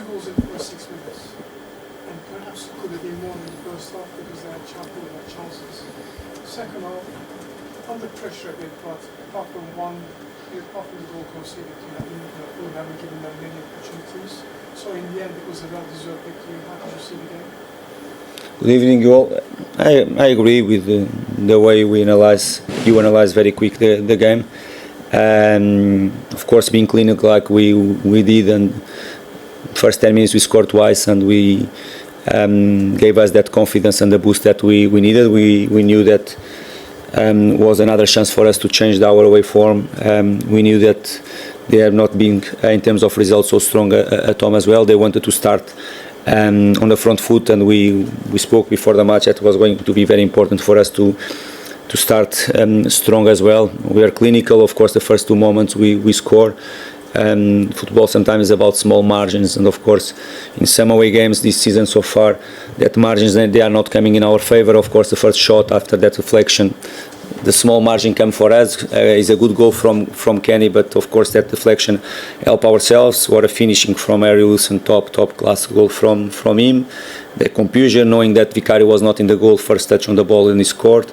goals in the first 6 minutes, and perhaps could have been more in the first half because they had chances. Second half, under pressure a bit, but apart from the goal conceded, Fulham haven't given them many opportunities. So in the end, it was a well-deserved victory. How did you see the game? Good evening, you all. I agree with the way you analyze very quick the game. Of course, being clinical like we did, and first 10 minutes we scored twice, and we gave us that confidence and the boost that we needed. We knew that was another chance for us to change our away form. We knew that they have not been, in terms of results, so strong at home as well. They wanted to start on the front foot, and we spoke before the match that it was going to be very important for us to start strong as well. We are clinical. Of course, the first 2 moments we score. Football sometimes is about small margins, and of course in some away games this season so far, that margins they are not coming in our favor. Of course, the first shot after that deflection, the small margin come for us, is a good goal from Kenny, but of course that deflection help ourselves, or a finishing from Arius and top class goal from him. The confusion knowing that Vicario was not in the goal, first touch on the ball and he scored.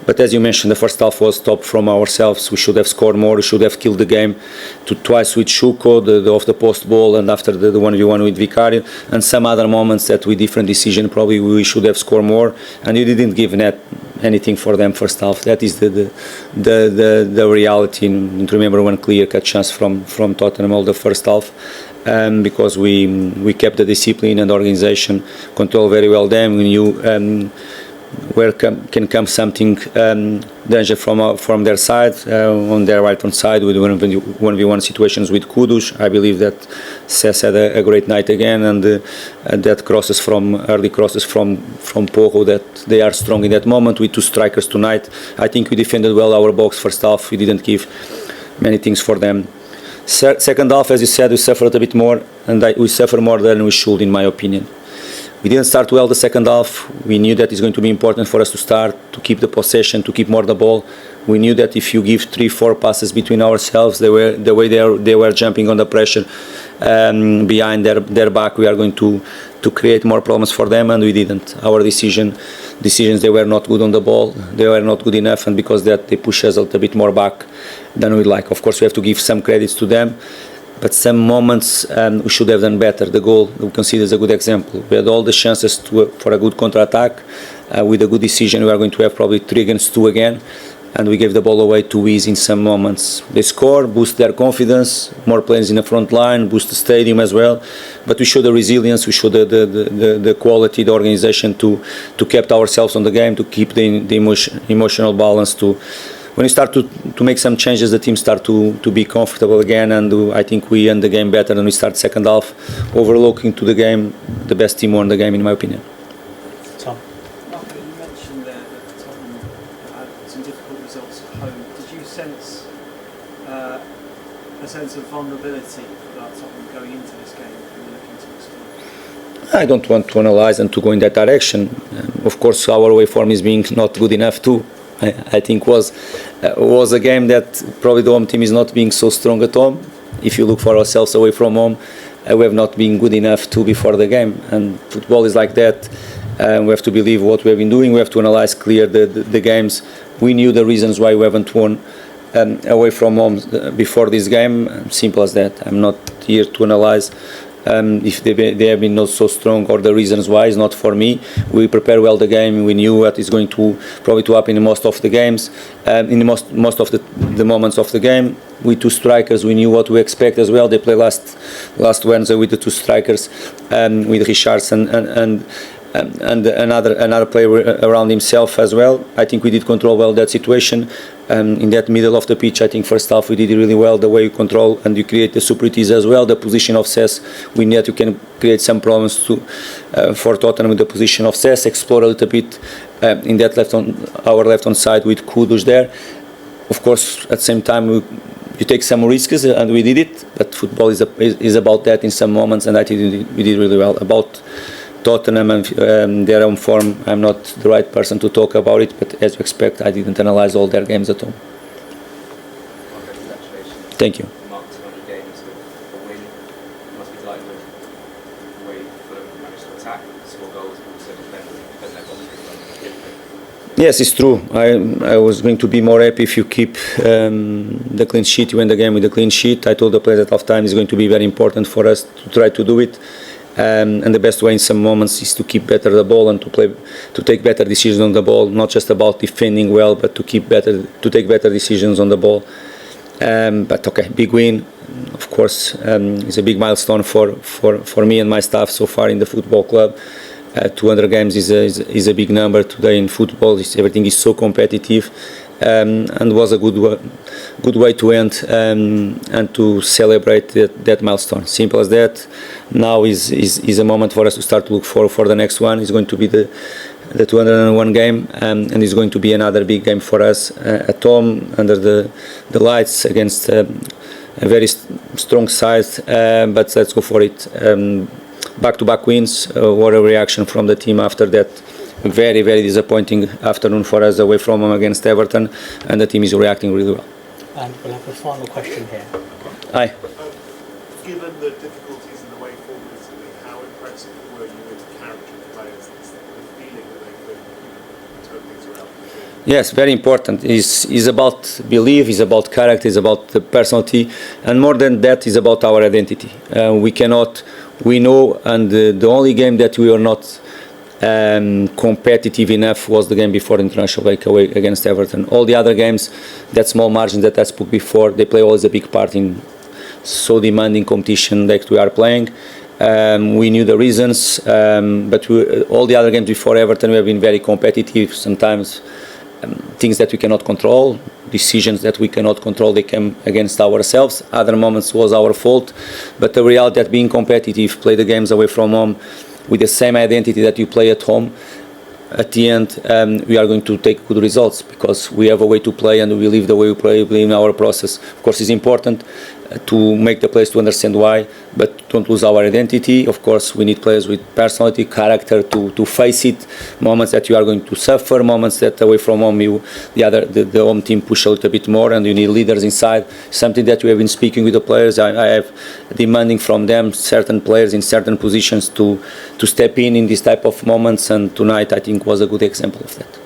But as you mentioned, the first half was top from ourselves. We should have scored more. We should have killed the game twice with Shuko, the off the post ball, and after the 1v1 with Vicario, and some other moments that with different decision probably we should have scored more. And you didn't give net anything for them first half. That is the reality. And remember one clear-cut chance from Tottenham all the first half. Because we kept the discipline and the organization, control very well them. We knew where can come something danger from their side, on their right hand side with 1v1 situations with Kudus. I believe that Cesc had a great night again, and that early crosses from Porro, that they are strong in that moment with 2 strikers tonight. I think we defended well our box first half. We didn't give many things for them. Second half, as you said, we suffered a bit more, and we suffer more than we should, in my opinion. We didn't start well the second half. We knew that it's going to be important for us to start, to keep the possession, to keep more the ball. We knew that if you give 3-4 passes between ourselves, the way they were jumping on the pressure behind their back, we are going to create more problems for them, and we didn't. Our decisions, they were not good on the ball. They were not good enough, and because that they push us a little bit more back than we like. Of course, we have to give some credits to them. But some moments we should have done better. The goal we consider is a good example. We had all the chances for a good counter-attack. With a good decision, we are going to have probably 3 against 2 again. And we gave the ball away too easy in some moments. They score, boost their confidence, more players in the front line, boost the stadium as well. But we showed the resilience, we showed the quality, the organization to keep ourselves on the game, to keep the emotional balance, when you start to make some changes, the team start to be comfortable again, and I think we end the game better than we start second half, overlooking to the game, the best team won the game in my opinion. Tom? Marco, you mentioned there that Tottenham had some difficult results at home. Did you sense a sense of vulnerability about Tottenham going into this game and looking to explore? I don't want to analyze and to go in that direction. Of course, our away form is being not good enough too. I think was a game that probably the home team is not being so strong at home. If you look for ourselves away from home, we have not been good enough too before the game. And football is like that. We have to believe what we have been doing. We have to analyze clear the games. We knew the reasons why we haven't won away from home before this game. Simple as that. I'm not here to analyze if they have been not so strong or the reasons why. Is not for me. We prepare well the game. We knew what is going to probably to happen in most of the games, in most of the moments of the game. With 2 strikers, we knew what to expect as well. They played last Wednesday with the 2 strikers, with Richards and another player around himself as well. I think we did control well that situation. In that middle of the pitch, I think first half we did it really well. The way you control and you create the superiorities as well. The position of Cesc, we know you can create some problems for Tottenham with the position of Cesc. Explore a little bit in that our left hand side with Kudus there. Of course, at the same time you take some risks, and we did it. But football is about that in some moments, and I think we did really well. About Tottenham and their own form, I'm not the right person to talk about it, but as you expect, I didn't analyze all their games at home. Congratulations. Thank you. Mark, 200 games with a win. Must be delighted with. the way Fulham managed to attack, score goals, but also defend that goal. Yes, it's true. I was going to be more happy if you keep the clean sheet. You win the game with the clean sheet. I told the players at half time it's going to be very important for us to try to do it. And the best way in some moments is to keep better the ball and to take better decisions on the ball. Not just about defending well, but to take better decisions on the ball. But okay, big win. Of course, it's a big milestone for me and my staff so far in the football club. 200 games is a big number today in football. Everything is so competitive, and was a good way to end and to celebrate that milestone. Simple as that. Now is a moment for us to start to look for the next one. It's going to be the 201 game, and it's going to be another big game for us at home under the lights against a very strong side. But let's go for it. Back-to-back wins. What a reaction from the team after that very, very disappointing afternoon for us away from home against Everton, and the team is reacting really well. And we'll have a final question here. Hi. Given the difficulties in the way forward recently, how impressive were you with the character of the players, the feeling that they could turn things around? Yes, very important. Is about belief, is about character, is about the personality, and more than that, is about our identity. We know, and the only game that we are not competitive enough was the game before the international break away against Everton. All the other games, that small margin that I spoke before, they play always a big part in so demanding competition that we are playing. We knew the reasons, but all the other games before Everton, we have been very competitive. Sometimes things that we cannot control, decisions that we cannot control, they came against ourselves. Other moments was our fault, but the reality that being competitive, play the games away from home with the same identity that you play at home, at the end we are going to take good results because we have a way to play and we live the way we play in our process. Of course, it's important to make the players to understand why, but don't lose our identity. Of course, we need players with personality, character to face it. Moments that you are going to suffer, moments that away from home the home team push a little bit more, and you need leaders inside. Something that we have been speaking with the players. I have demanding from them certain players in certain positions to step in these type of moments, and tonight I think was a good example of that.